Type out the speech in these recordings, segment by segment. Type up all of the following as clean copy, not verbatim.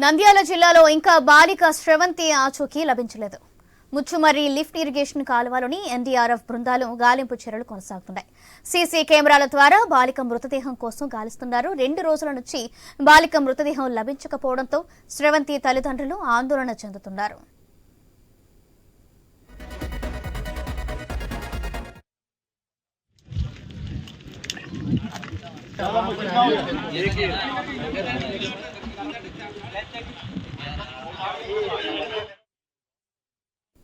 నంద్యాల జిల్లాలో ఇంకా బాలిక శ్రవంతి ఆచూకీ లభించలేదు. ముచ్చుమర్రి లిఫ్ట్ ఇరిగేషన్ కాలువలోని ఎన్డీఆర్ఎఫ్ బృందాలు గాలింపు చర్యలు కొనసాగుతున్నాయి. సీసీ కెమెరాల ద్వారా బాలిక మృతదేహం కోసం గాలిస్తున్నారు. 2 రోజుల నుంచి బాలిక మృతదేహం లభించకపోవడంతో శ్రవంతి తల్లిదండ్రులు ఆందోళన చెందుతున్నారు.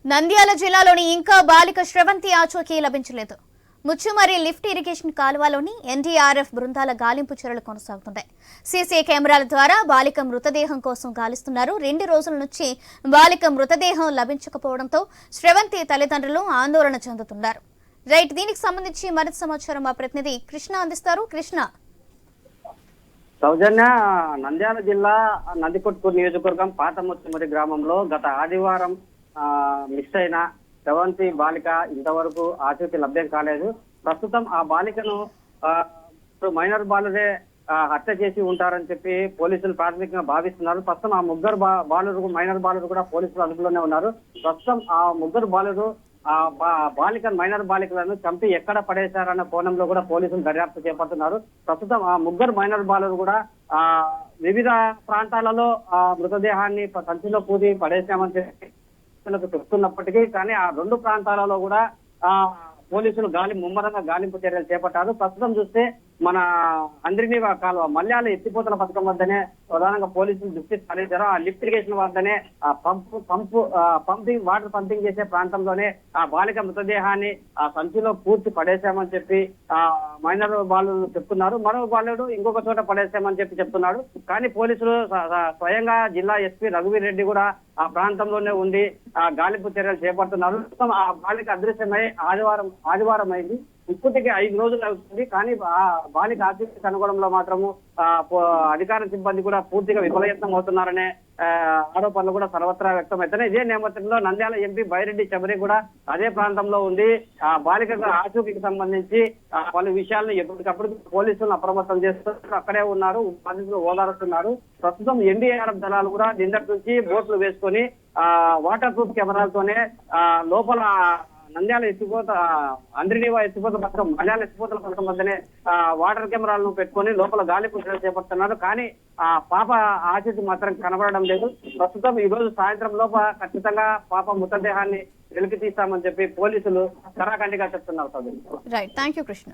నంద్యాల జిల్లాలోని ఇంకా బాలిక శ్రవంతి ఆచూకీ లభించలేదు. ముచ్చుమర్రి లిఫ్ట్ ఇరిగేషన్ కాలువలోని ఎన్డీఆర్ఎఫ్ బృందాల గాలింపు చర్యలు కొనసాగుతున్నాయి. సీసీ కెమెరాల ద్వారా బాలిక మృతదేహం కోసం గాలిస్తున్నారు. 2 రోజుల నుంచి బాలిక మృతదేహం లభించకపోవడంతో శ్రవంతి తల్లిదండ్రులు ఆందోళన చెందుతున్నారు. రైట్, దీనికి సంబంధించి మరింత సమాచారం మా ప్రతినిధి కృష్ణ అందిస్తారు. కృష్ణ, సౌజన్య, నంద్యాల జిల్లా నందికొట్కూరు నియోజకవర్గం పాత ముచ్చుమర్రి గ్రామంలో గత ఆదివారం మిస్ అయిన శ్రవంతి బాలిక ఇంతవరకు ఆచూకీ లభ్యం కాలేదు. ప్రస్తుతం ఆ బాలికను మైనర్ బాలురే హత్య చేసి ఉంటారని చెప్పి పోలీసులు ప్రాథమికంగా భావిస్తున్నారు. ప్రస్తుతం ఆ ముగ్గురు మైనర్ బాలురు కూడా పోలీసులు అదుపులోనే ఉన్నారు. ప్రస్తుతం ఆ ముగ్గురు బాలురు మైనర్ బాలికలను చంపి ఎక్కడ పడేశారన్న కోణంలో కూడా పోలీసులు దర్యాప్తు చేపడుతున్నారు. ప్రస్తుతం ఆ ముగ్గురు మైనర్ బాలురు కూడా వివిధ ప్రాంతాలలో ఆ మృతదేహాన్ని సంచిలో పూది పడేశామని చెప్పి చెప్తున్నప్పటికీ కానీ ఆ 2 ప్రాంతాలలో కూడా పోలీసులు ముమ్మరంగా గాలింపు చర్యలు చేపట్టారు. ప్రస్తుతం చూస్తే మన అంద్రిని కాలువ మల్యాల ఎత్తిపోతల పథకం వద్దనే ప్రధానంగా పోలీసులు దృష్టి సారించారు. ఆ లిఫ్ట్ ఇరిగేషన్ వద్దనే ఆ వాటర్ పంపింగ్ చేసే ప్రాంతంలోనే ఆ బాలిక మృతదేహాన్ని ఆ సంచిలో పూర్తి పడేశామని చెప్పి ఆ మైనర్ బాలుడు చెప్తున్నారు. మరో బాలుడు ఇంకొక చోట పడేశామని చెప్పి చెప్తున్నాడు. కానీ పోలీసులు స్వయంగా జిల్లా ఎస్పీ రఘువీర్ రెడ్డి కూడా ఆ ప్రాంతంలోనే ఉండి ఆ గాలింపు చర్యలు చేపడుతున్నారు. ఆ బాలిక అదృశ్యమై ఆదివారం అయింది. ఇప్పటికే 5 రోజులు అవుతుంది. కానీ ఆ బాలిక ఆచూకీ కనుగొనడంలో మాత్రము అధికార సిబ్బంది కూడా పూర్తిగా విఫలయత్నం అవుతున్నారనే ఆరోపణలు కూడా సర్వత్రా వ్యక్తమవుతున్నాయి. ఇదే నేపథ్యంలో నంద్యాల ఎంపీ బైరెడ్డి చబరి కూడా అదే ప్రాంతంలో ఉంది. ఆ బాలిక ఆచూకీకి సంబంధించి పలు విషయాలను ఎప్పటికప్పుడు పోలీసులను అప్రమత్తం చేస్తూ అక్కడే ఉన్నారు. బాధితులు ఓదారుస్తున్నారు. ప్రస్తుతం ఎన్డీఆర్ఎఫ్ దళాలు కూడా నిన్నటి నుంచి బోట్లు వేసుకొని వాటర్ ప్రూఫ్ కెమెరాలతోనే లోపల నంద్యాల అంద్రినీవా ఎత్తిపోతల పథకం మలయాళ ఎత్తిపోతల పథకం వద్దనే వాటర్ కెమెరాలను పెట్టుకొని లోపల గాలింపు చర్యలు చేపడుతున్నారు. కానీ ఆ పాప ఆచూకీ మాత్రం కనబడడం లేదు. ప్రస్తుతం ఈ రోజు సాయంత్రం లోపల ఖచ్చితంగా పాప మృతదేహాన్ని వెలికి తీస్తామని చెప్పి పోలీసులు కరాఖండిగా చెప్తున్నారు. Right, thank you Krishna.